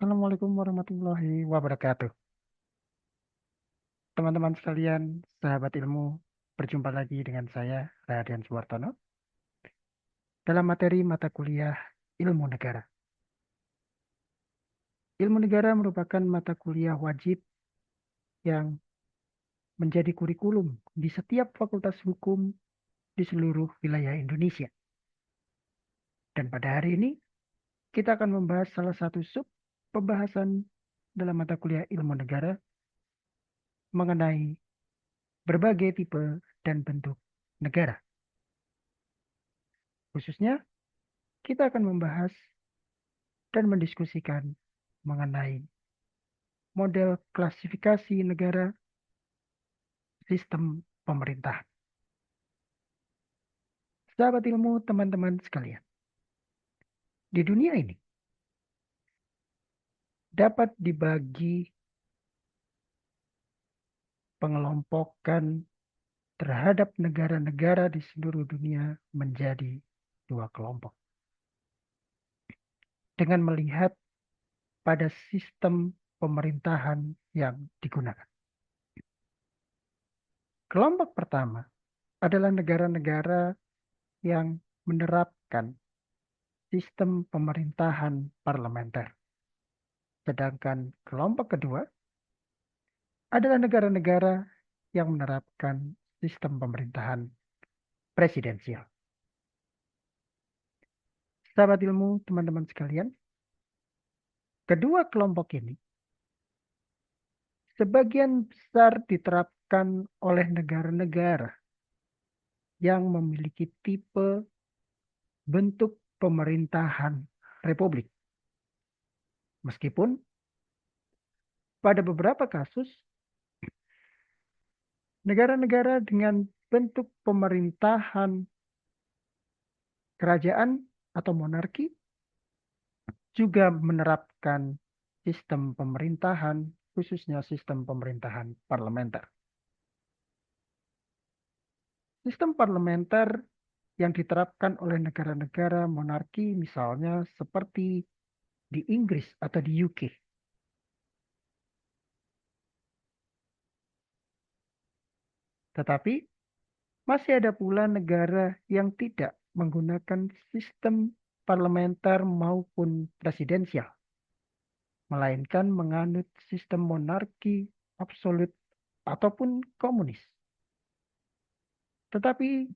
Assalamualaikum warahmatullahi wabarakatuh. Teman-teman sekalian, sahabat ilmu, berjumpa lagi dengan saya, Raden Suwartono, dalam materi mata kuliah Ilmu Negara. Ilmu Negara merupakan mata kuliah wajib yang menjadi kurikulum di setiap fakultas hukum di seluruh wilayah Indonesia. Dan pada hari ini, kita akan membahas salah satu sub pembahasan dalam mata kuliah Ilmu Negara mengenai berbagai tipe dan bentuk negara. Khususnya, kita akan membahas dan mendiskusikan mengenai model klasifikasi negara sistem pemerintah. Sahabat ilmu, teman-teman sekalian, di dunia ini dapat dibagi pengelompokan terhadap negara-negara di seluruh dunia menjadi dua kelompok. Dengan melihat pada sistem pemerintahan yang digunakan. Kelompok pertama adalah negara-negara yang menerapkan sistem pemerintahan parlementer. Sedangkan kelompok kedua adalah negara-negara yang menerapkan sistem pemerintahan presidensial. Sahabat ilmu, teman-teman sekalian, kedua kelompok ini sebagian besar diterapkan oleh negara-negara yang memiliki tipe bentuk pemerintahan republik. Meskipun pada beberapa kasus, negara-negara dengan bentuk pemerintahan kerajaan atau monarki juga menerapkan sistem pemerintahan, khususnya sistem pemerintahan parlementer. Sistem parlementer yang diterapkan oleh negara-negara monarki misalnya seperti di Inggris atau di UK. Tetapi masih ada pula negara yang tidak menggunakan sistem parlementer maupun presidensial, melainkan menganut sistem monarki absolut ataupun komunis. Tetapi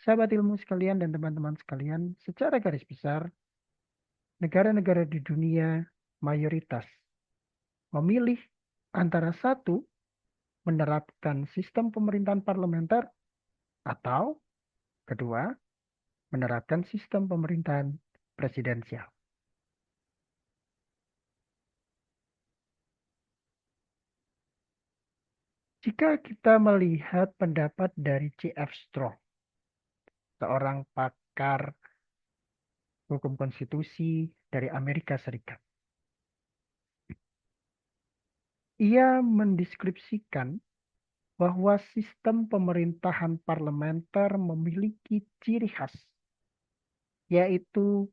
sahabat ilmu sekalian dan teman-teman sekalian, secara garis besar, negara-negara di dunia mayoritas memilih antara satu, menerapkan sistem pemerintahan parlementer, atau kedua, menerapkan sistem pemerintahan presidensial. Jika kita melihat pendapat dari C.F. Strong, seorang pakar hukum konstitusi dari Amerika Serikat, ia mendeskripsikan bahwa sistem pemerintahan parlementer memiliki ciri khas, yaitu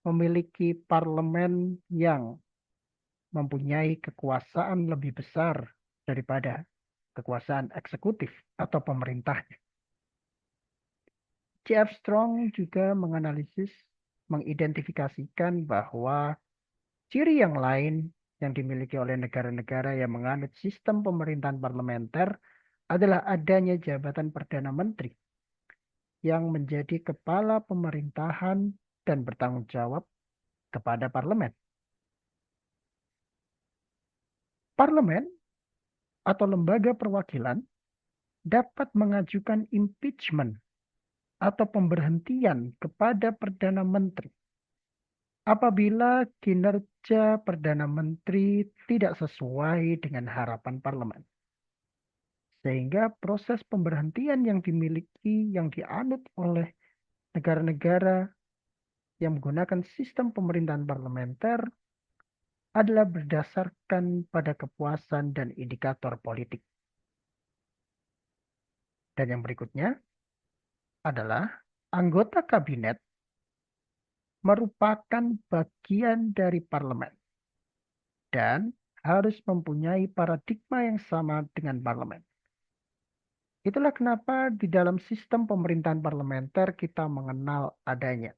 memiliki parlemen yang mempunyai kekuasaan lebih besar daripada kekuasaan eksekutif atau pemerintahnya. C.F. Strong juga menganalisis, mengidentifikasikan bahwa ciri yang lain yang dimiliki oleh negara-negara yang menganut sistem pemerintahan parlementer adalah adanya jabatan Perdana Menteri yang menjadi kepala pemerintahan dan bertanggung jawab kepada parlemen. Parlemen atau lembaga perwakilan dapat mengajukan impeachment atau pemberhentian kepada Perdana Menteri apabila kinerja Perdana Menteri tidak sesuai dengan harapan parlemen. Sehingga proses pemberhentian yang dimiliki, yang dianut oleh negara-negara yang menggunakan sistem pemerintahan parlementer adalah berdasarkan pada kepuasan dan indikator politik. Dan yang berikutnya adalah anggota kabinet merupakan bagian dari parlemen. dan harus mempunyai paradigma yang sama dengan parlemen. Itulah kenapa di dalam sistem pemerintahan parlementer kita mengenal adanya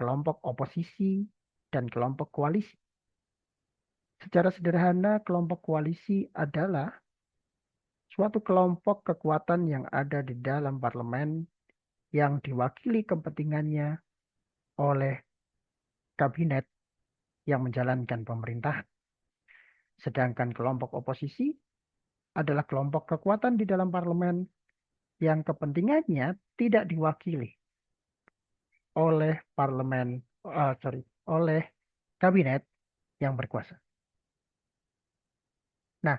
kelompok oposisi dan kelompok koalisi. Secara sederhana, kelompok koalisi adalah suatu kelompok kekuatan yang ada di dalam parlemen yang diwakili kepentingannya oleh kabinet yang menjalankan pemerintahan. Sedangkan kelompok oposisi adalah kelompok kekuatan di dalam parlemen yang kepentingannya tidak diwakili oleh oleh kabinet yang berkuasa. Nah,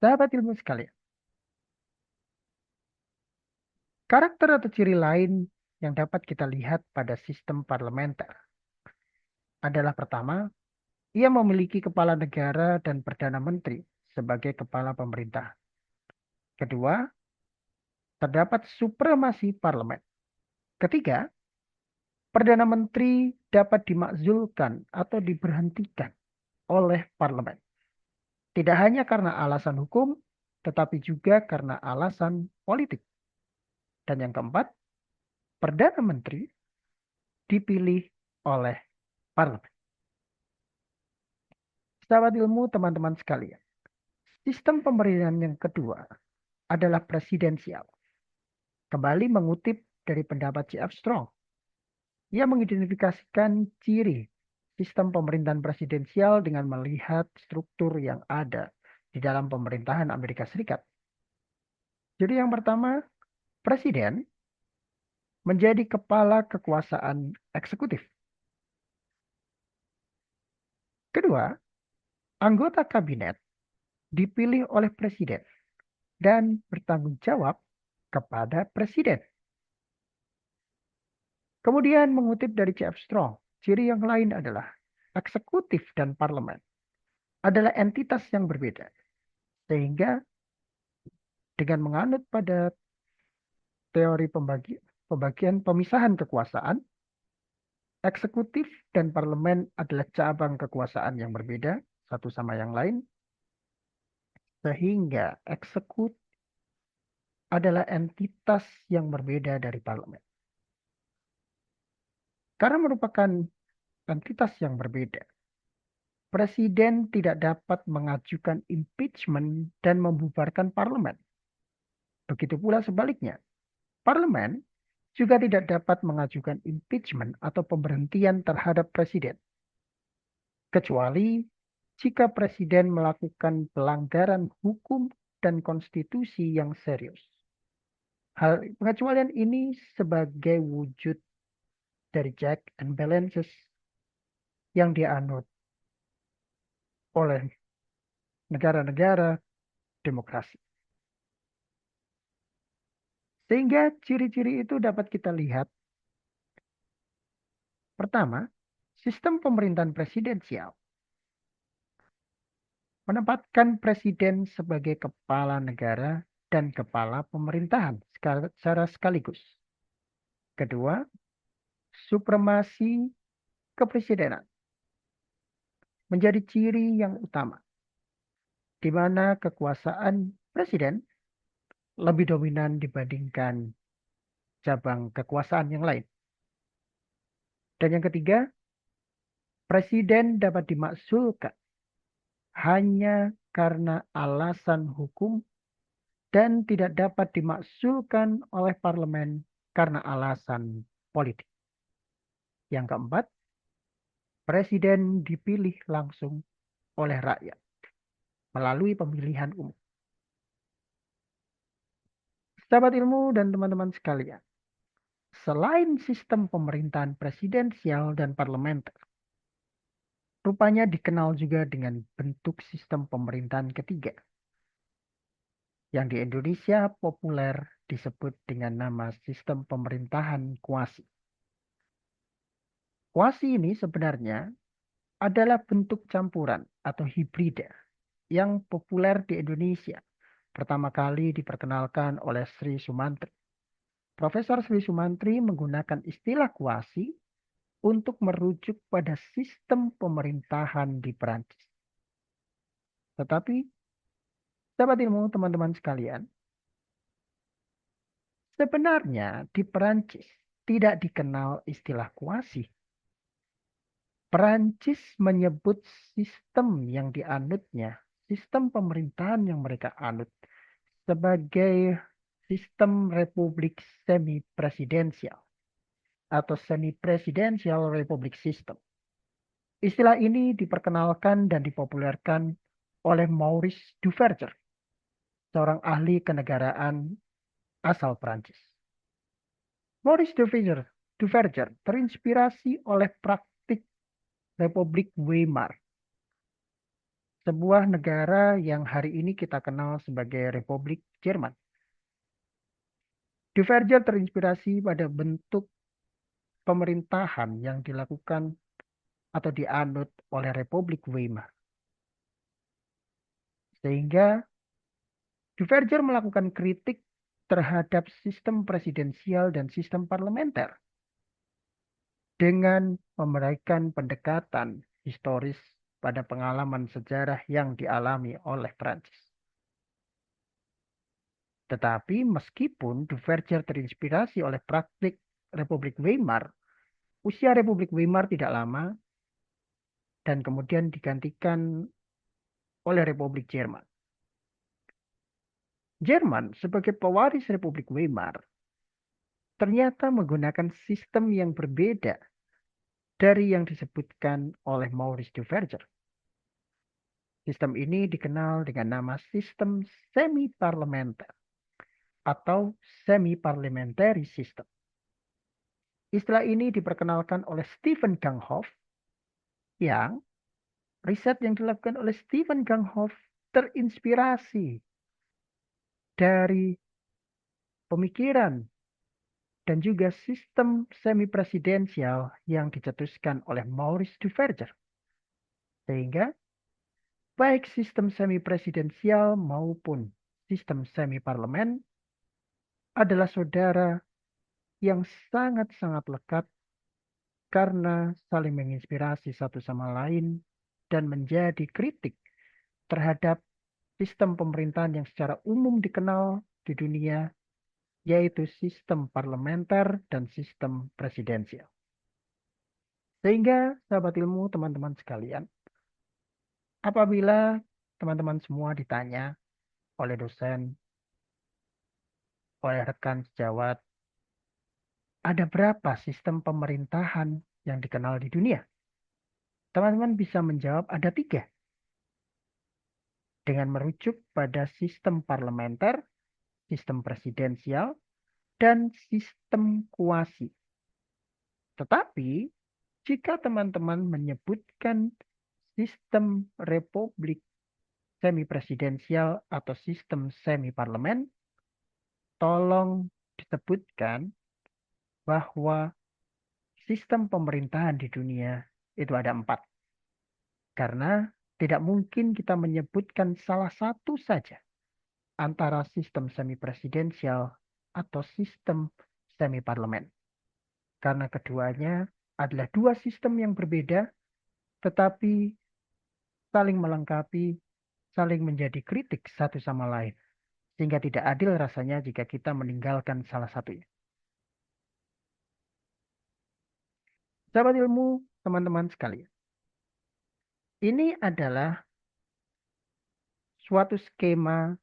sahabat ilmu sekalian, karakter atau ciri lain yang dapat kita lihat pada sistem parlementer adalah pertama, ia memiliki kepala negara dan perdana menteri sebagai kepala pemerintah. Kedua, terdapat supremasi parlemen. Ketiga, perdana menteri dapat dimakzulkan atau diberhentikan oleh parlemen. Tidak hanya karena alasan hukum, tetapi juga karena alasan politik. Dan yang keempat, perdana menteri dipilih oleh parlemen. Sahabat ilmu, teman-teman sekalian, sistem pemerintahan yang kedua adalah presidensial. Kembali mengutip dari pendapat C.F. Strong, ia mengidentifikasikan ciri sistem pemerintahan presidensial dengan melihat struktur yang ada di dalam pemerintahan Amerika Serikat. Jadi yang pertama, presiden menjadi kepala kekuasaan eksekutif. Kedua, anggota kabinet dipilih oleh presiden dan bertanggung jawab kepada presiden. Kemudian mengutip dari C.F. Strong, ciri yang lain adalah eksekutif dan parlemen adalah entitas yang berbeda. Sehingga dengan menganut pada teori pembagian pemisahan kekuasaan, eksekutif dan parlemen adalah cabang kekuasaan yang berbeda satu sama yang lain, sehingga eksekutif adalah entitas yang berbeda dari parlemen. Karena merupakan entitas yang berbeda, presiden tidak dapat mengajukan impeachment dan membubarkan parlemen. Begitu pula sebaliknya, parlemen juga tidak dapat mengajukan impeachment atau pemberhentian terhadap presiden, kecuali jika presiden melakukan pelanggaran hukum dan konstitusi yang serius. Hal pengecualian ini sebagai wujud dari check and balances yang dianut oleh negara-negara demokrasi. Sehingga ciri-ciri itu dapat kita lihat. Pertama, sistem pemerintahan presidensial menempatkan presiden sebagai kepala negara dan kepala pemerintahan secara sekaligus. Kedua, supremasi kepresidenan menjadi ciri yang utama, di mana kekuasaan presiden lebih dominan dibandingkan cabang kekuasaan yang lain. Dan yang ketiga, presiden dapat dimakzulkan hanya karena alasan hukum dan tidak dapat dimakzulkan oleh parlemen karena alasan politik. Yang keempat, presiden dipilih langsung oleh rakyat melalui pemilihan umum. Sahabat ilmu dan teman-teman sekalian, selain sistem pemerintahan presidensial dan parlementer, rupanya dikenal juga dengan bentuk sistem pemerintahan ketiga, yang di Indonesia populer disebut dengan nama sistem pemerintahan kuasi. Kuasi ini sebenarnya adalah bentuk campuran atau hibrida yang populer di Indonesia. Pertama kali diperkenalkan oleh Sri Sumantri. Profesor Sri Sumantri menggunakan istilah kuasi untuk merujuk pada sistem pemerintahan di Perancis. Tetapi, sahabat ilmu, teman-teman sekalian, sebenarnya di Perancis tidak dikenal istilah kuasi. Perancis menyebut sistem yang dianutnya, sistem pemerintahan yang mereka anut, sebagai sistem republik semi-presidensial atau semi-presidential republic system. Istilah ini diperkenalkan dan dipopulerkan oleh Maurice Duverger, seorang ahli kenegaraan asal Perancis. Maurice Duverger terinspirasi oleh praktik Republik Weimar, sebuah negara yang hari ini kita kenal sebagai Republik Jerman. Duverger terinspirasi pada bentuk pemerintahan yang dilakukan atau dianut oleh Republik Weimar. Sehingga Duverger melakukan kritik terhadap sistem presidensial dan sistem parlementer dengan memberikan pendekatan historis pada pengalaman sejarah yang dialami oleh Prancis. Tetapi meskipun Duverger terinspirasi oleh praktik Republik Weimar, usia Republik Weimar tidak lama dan kemudian digantikan oleh Republik Jerman. Jerman sebagai pewaris Republik Weimar ternyata menggunakan sistem yang berbeda dari yang disebutkan oleh Maurice Duverger. Sistem ini dikenal dengan nama sistem semi-parlementer atau semi-parliamentary system. Istilah ini diperkenalkan oleh Stephen Ganghoff, yang riset yang dilakukan oleh Stephen Ganghoff terinspirasi dari pemikiran dan juga sistem semi-presidensial yang dicetuskan oleh Maurice Duverger. Sehingga baik sistem semi-presidensial maupun sistem semi-parlemen adalah saudara yang sangat-sangat lekat karena saling menginspirasi satu sama lain dan menjadi kritik terhadap sistem pemerintahan yang secara umum dikenal di dunia, yaitu sistem parlementer dan sistem presidensial. Sehingga sahabat ilmu, teman-teman sekalian, apabila teman-teman semua ditanya oleh dosen, oleh rekan sejawat, ada berapa sistem pemerintahan yang dikenal di dunia? Teman-teman bisa menjawab ada 3. Dengan merujuk pada sistem parlementer, sistem presidensial, dan sistem kuasi. Tetapi, jika teman-teman menyebutkan sistem republik semi-presidensial atau sistem semi-parlemen, tolong disebutkan bahwa sistem pemerintahan di dunia itu ada 4. Karena tidak mungkin kita menyebutkan salah satu saja antara sistem semi-presidensial atau sistem semi-parlemen. Karena keduanya adalah 2 sistem yang berbeda, tetapi saling melengkapi, saling menjadi kritik satu sama lain. Sehingga tidak adil rasanya jika kita meninggalkan salah satunya. Sahabat ilmu, teman-teman sekalian. Ini adalah suatu skema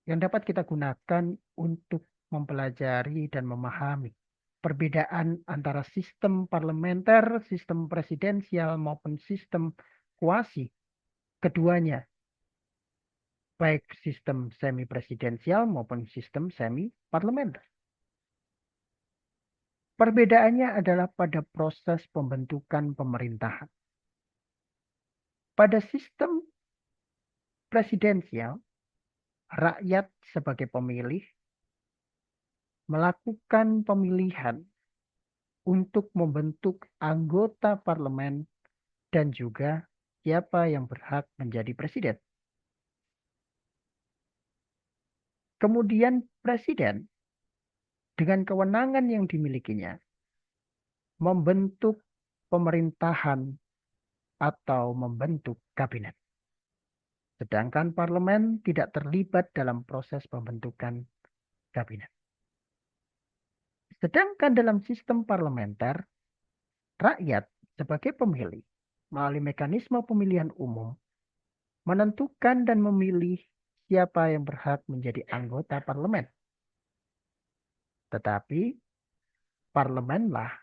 yang dapat kita gunakan untuk mempelajari dan memahami perbedaan antara sistem parlementer, sistem presidensial, maupun sistem kuasi. Keduanya, baik sistem semi-presidensial maupun sistem semi-parlementer. Perbedaannya adalah pada proses pembentukan pemerintahan. Pada sistem presidensial, rakyat sebagai pemilih melakukan pemilihan untuk membentuk anggota parlemen dan juga siapa yang berhak menjadi presiden. Kemudian presiden dengan kewenangan yang dimilikinya membentuk pemerintahan atau membentuk kabinet. Sedangkan parlemen tidak terlibat dalam proses pembentukan kabinet. Sedangkan dalam sistem parlementer, rakyat sebagai pemilih melalui mekanisme pemilihan umum menentukan dan memilih siapa yang berhak menjadi anggota parlemen. Tetapi parlemenlah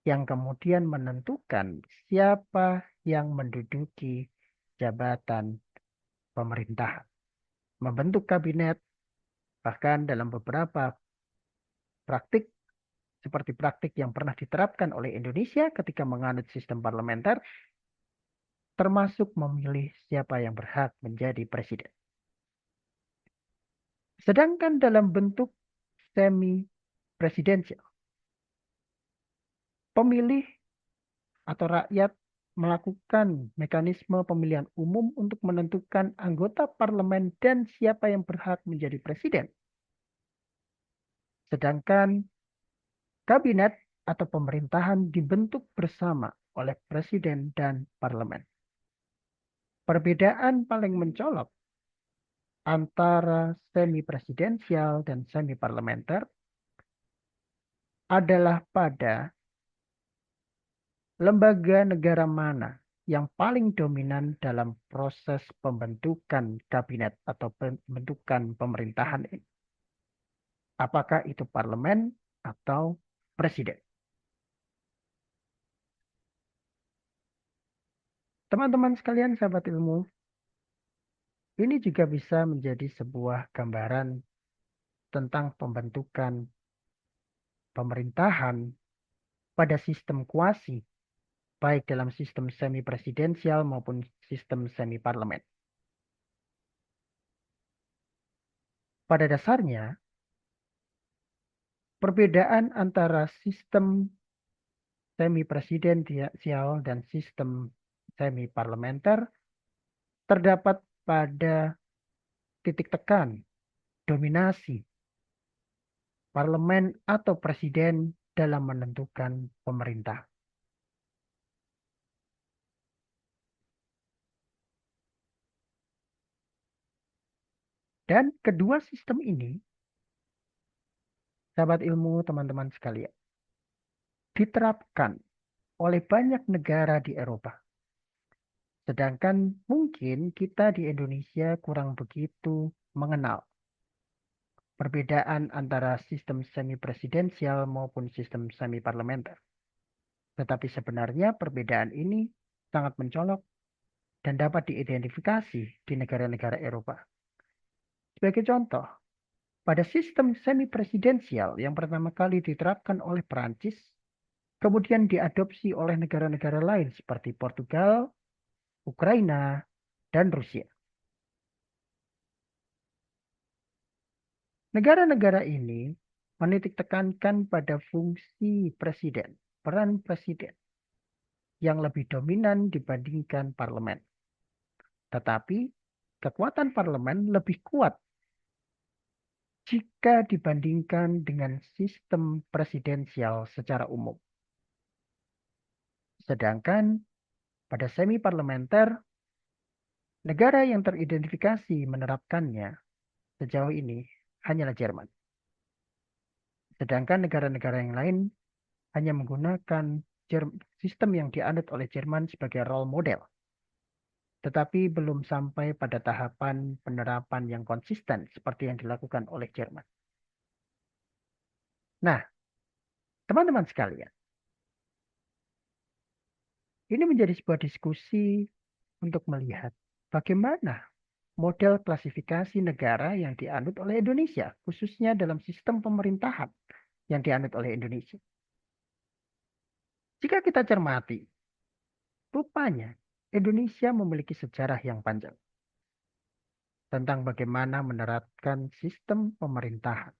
yang kemudian menentukan siapa yang menduduki jabatan pemerintahan, membentuk kabinet, bahkan dalam beberapa praktik seperti praktik yang pernah diterapkan oleh Indonesia ketika menganut sistem parlementer, termasuk memilih siapa yang berhak menjadi presiden. Sedangkan dalam bentuk semi presidensial, pemilih atau rakyat melakukan mekanisme pemilihan umum untuk menentukan anggota parlemen dan siapa yang berhak menjadi presiden. Sedangkan kabinet atau pemerintahan dibentuk bersama oleh presiden dan parlemen. Perbedaan paling mencolok antara semi presidensial dan semi parlementer adalah pada lembaga negara mana yang paling dominan dalam proses pembentukan kabinet atau pembentukan pemerintahan ini. Apakah itu parlemen atau presiden? Teman-teman sekalian, sahabat ilmu, ini juga bisa menjadi sebuah gambaran tentang pembentukan pemerintahan pada sistem kuasi, baik dalam sistem semi presidensial maupun sistem semi parlemen. Pada dasarnya, perbedaan antara sistem semi presidensial dan sistem semi parlementer terdapat pada titik tekan dominasi parlemen atau presiden dalam menentukan pemerintah. Dan kedua sistem ini, sahabat ilmu, teman-teman sekalian, diterapkan oleh banyak negara di Eropa. Sedangkan mungkin kita di Indonesia kurang begitu mengenal perbedaan antara sistem semi presidensial maupun sistem semi parlementer. Tetapi sebenarnya perbedaan ini sangat mencolok dan dapat diidentifikasi di negara-negara Eropa. Sebagai contoh, pada sistem semi presidensial yang pertama kali diterapkan oleh Perancis, kemudian diadopsi oleh negara-negara lain seperti Portugal, Ukraina, dan Rusia. Negara-negara ini menitik tekankan pada fungsi presiden, peran presiden yang lebih dominan dibandingkan parlemen. Tetapi kekuatan parlemen lebih kuat jika dibandingkan dengan sistem presidensial secara umum. Sedangkan pada semi parlementer, negara yang teridentifikasi menerapkannya sejauh ini hanyalah Jerman. Sedangkan negara-negara yang lain hanya menggunakan sistem yang dianut oleh Jerman sebagai role model. Tetapi belum sampai pada tahapan penerapan yang konsisten seperti yang dilakukan oleh Jerman. Nah, teman-teman sekalian, ini menjadi sebuah diskusi untuk melihat bagaimana model klasifikasi negara yang dianut oleh Indonesia, khususnya dalam sistem pemerintahan yang dianut oleh Indonesia. Jika kita cermati, rupanya Indonesia memiliki sejarah yang panjang tentang bagaimana menerapkan sistem pemerintahan.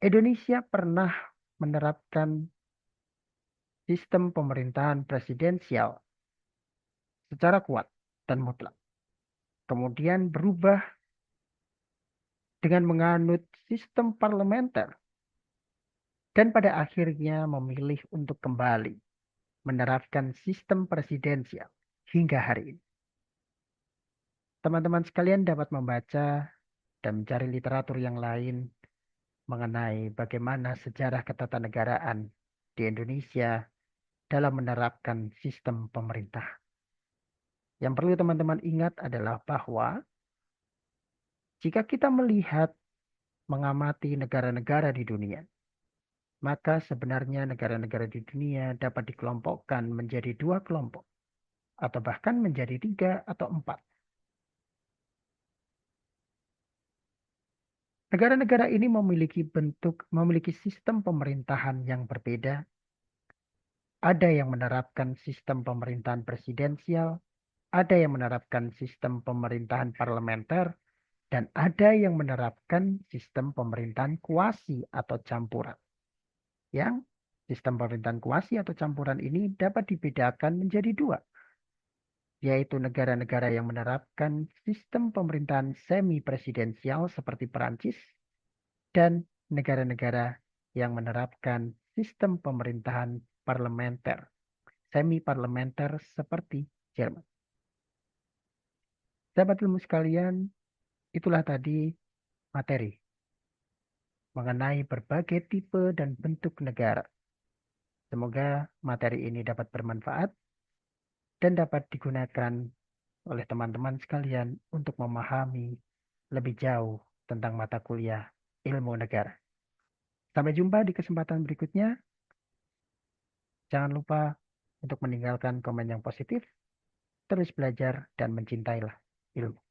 Indonesia pernah menerapkan sistem pemerintahan presidensial secara kuat dan mutlak. Kemudian berubah dengan menganut sistem parlementer dan pada akhirnya memilih untuk kembali menerapkan sistem presidensial hingga hari ini. Teman-teman sekalian dapat membaca dan mencari literatur yang lain mengenai bagaimana sejarah ketatanegaraan di Indonesia dalam menerapkan sistem pemerintah. Yang perlu teman-teman ingat adalah bahwa jika kita melihat mengamati negara-negara di dunia, maka sebenarnya negara-negara di dunia dapat dikelompokkan menjadi dua kelompok, atau bahkan menjadi 3 atau 4. Negara-negara ini memiliki sistem pemerintahan yang berbeda. Ada yang menerapkan sistem pemerintahan presidensial, ada yang menerapkan sistem pemerintahan parlementer, dan ada yang menerapkan sistem pemerintahan kuasi atau campuran. Yang sistem pemerintahan kuasi atau campuran ini dapat dibedakan menjadi dua, yaitu negara-negara yang menerapkan sistem pemerintahan semi-presidensial seperti Perancis, dan negara-negara yang menerapkan sistem pemerintahan parlementer, semi-parlementer seperti Jerman. Sahabat ilmu sekalian, itulah tadi materi mengenai berbagai tipe dan bentuk negara. Semoga materi ini dapat bermanfaat dan dapat digunakan oleh teman-teman sekalian untuk memahami lebih jauh tentang mata kuliah ilmu negara. Sampai jumpa di kesempatan berikutnya. Jangan lupa untuk meninggalkan komen yang positif, terus belajar dan mencintailah ilmu.